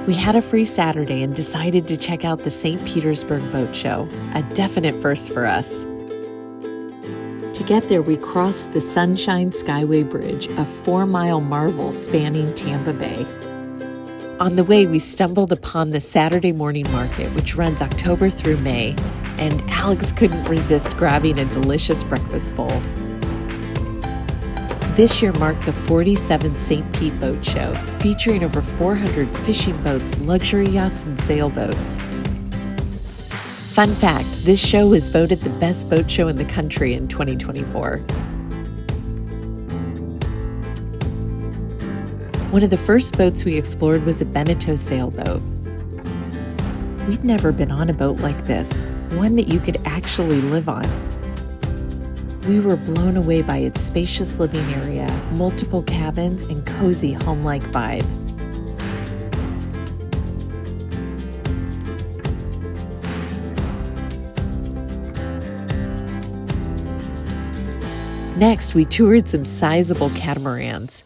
We had a free Saturday and decided to check out the St. Petersburg Boat Show, a definite first for us. To get there, we crossed the Sunshine Skyway Bridge, a 4-mile marvel spanning Tampa Bay. On the way, we stumbled upon the Saturday morning market, which runs October through May, and Alex couldn't resist grabbing a delicious breakfast bowl. This year marked the 47th St. Pete Boat Show, featuring over 400 fishing boats, luxury yachts, and sailboats. Fun fact, this show was voted the best boat show in the country in 2024. One of the first boats we explored was a Beneteau sailboat. We'd never been on a boat like this, one that you could actually live on. We were blown away by its spacious living area, multiple cabins, and cozy home-like vibe. Next, we toured some sizable catamarans.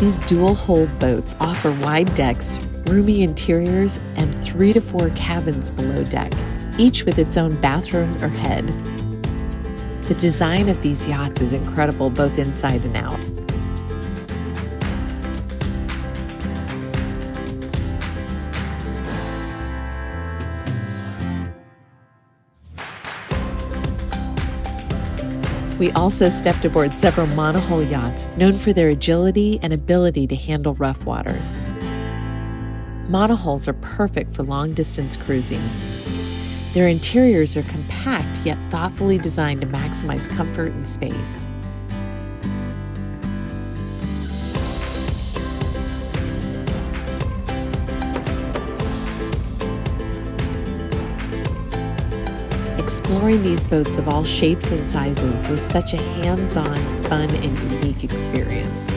These dual-hull boats offer wide decks, roomy interiors, and 3 to 4 cabins below deck, each with its own bathroom or head. The design of these yachts is incredible both inside and out. We also stepped aboard several monohull yachts known for their agility and ability to handle rough waters. Monohulls are perfect for long-distance cruising. Their interiors are compact yet thoughtfully designed to maximize comfort and space. Exploring these boats of all shapes and sizes was such a hands-on, fun, and unique experience.